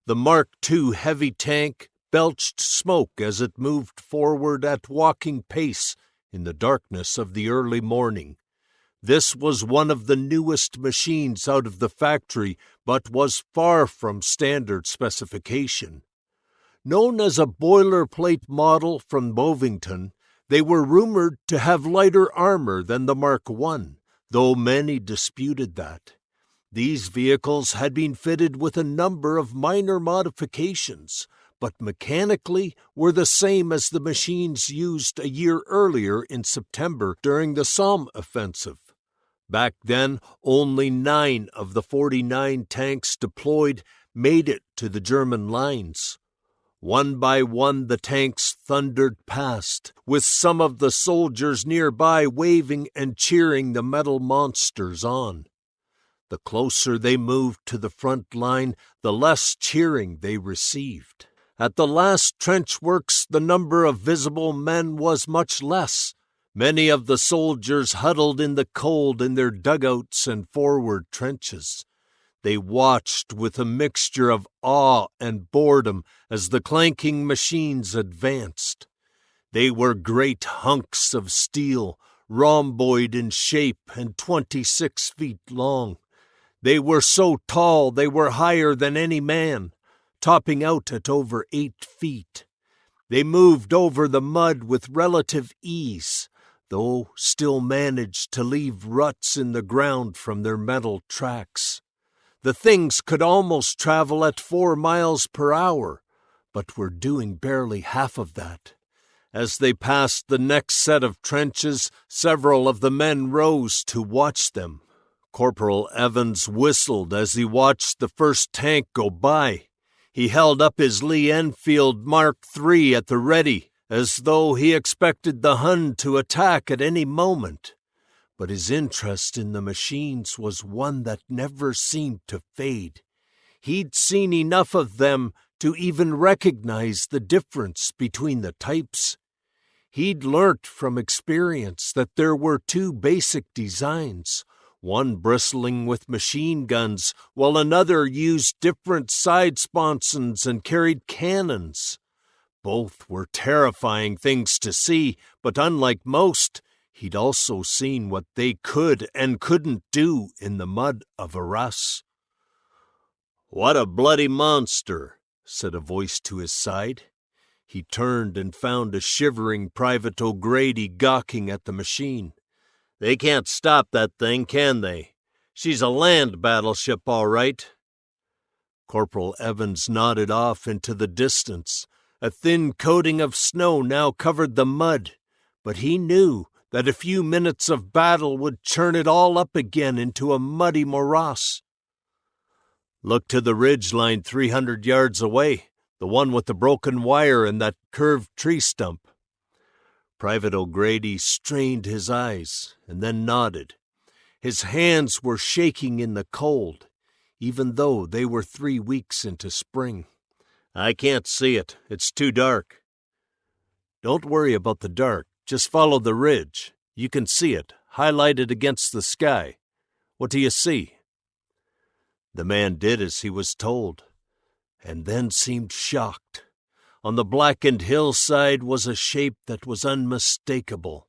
The Mark II heavy tank belched smoke as it moved forward at walking pace in the darkness of the early morning. This was one of the newest machines out of the factory, but was far from standard specification. Known as a boilerplate model from Bovington, they were rumored to have lighter armor than the Mark I, though many disputed that. These vehicles had been fitted with a number of minor modifications, but mechanically were the same as the machines used a year earlier in September during the Somme offensive. Back then, only 9 of the 49 tanks deployed made it to the German lines. One by one the tanks thundered past, with some of the soldiers nearby waving and cheering the metal monsters on. The closer they moved to the front line, the less cheering they received. At the last trench works, the number of visible men was much less. Many of the soldiers huddled in the cold in their dugouts and forward trenches. They watched with a mixture of awe and boredom as the clanking machines advanced. They were great hunks of steel, rhomboid in shape and 26 feet long. They were so tall they were higher than any man, topping out at over 8 feet. They moved over the mud with relative ease, though still managed to leave ruts in the ground from their metal tracks. The things could almost travel at 4 miles per hour, but were doing barely half of that. As they passed the next set of trenches, several of the men rose to watch them. Corporal Evans whistled as he watched the first tank go by. He held up his Lee Enfield Mark III at the ready, as though he expected the Hun to attack at any moment. But his interest in the machines was one that never seemed to fade. He'd seen enough of them to even recognize the difference between the types. He'd learnt from experience that there were 2 basic designs, one bristling with machine guns, while another used different side sponsons and carried cannons. Both were terrifying things to see, but unlike most, he'd also seen what they could and couldn't do in the mud of Arras. "What a bloody monster," said a voice to his side. He turned and found a shivering Private O'Grady gawking at the machine. "They can't stop that thing, can they? She's a land battleship, all right." Corporal Evans nodded off into the distance. A thin coating of snow now covered the mud, but he knew that a few minutes of battle would churn it all up again into a muddy morass. "Look to the ridge line 300 yards away, the one with the broken wire and that curved tree stump." Private O'Grady strained his eyes and then nodded. His hands were shaking in the cold, even though they were 3 weeks into spring. "I can't see it. It's too dark." "Don't worry about the dark. Just follow the ridge. You can see it, highlighted against the sky. What do you see?" The man did as he was told, and then seemed shocked. On the blackened hillside was a shape that was unmistakable.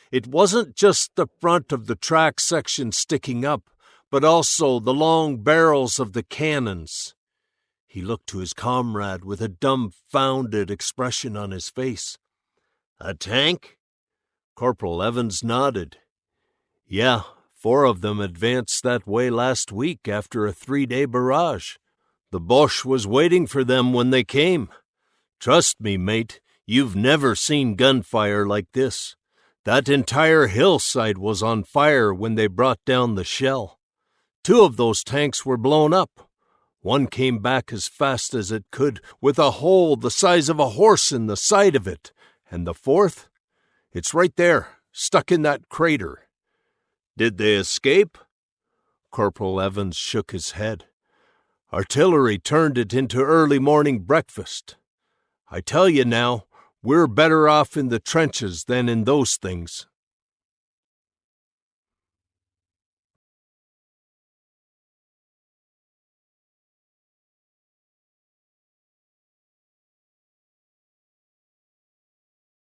It wasn't just the front of the track section sticking up, but also the long barrels of the cannons. He looked to his comrade with a dumbfounded expression on his face. "A tank?" Corporal Evans nodded. "Yeah, 4 of them advanced that way last week after a 3-day barrage. The Boche was waiting for them when they came. Trust me, mate, you've never seen gunfire like this. That entire hillside was on fire when they brought down the shell. 2 of those tanks were blown up. One came back as fast as it could, with a hole the size of a horse in the side of it. And the 4th? It's right there, stuck in that crater." "Did they escape?" Corporal Evans shook his head. "Artillery turned it into early morning breakfast. I tell you now, we're better off in the trenches than in those things."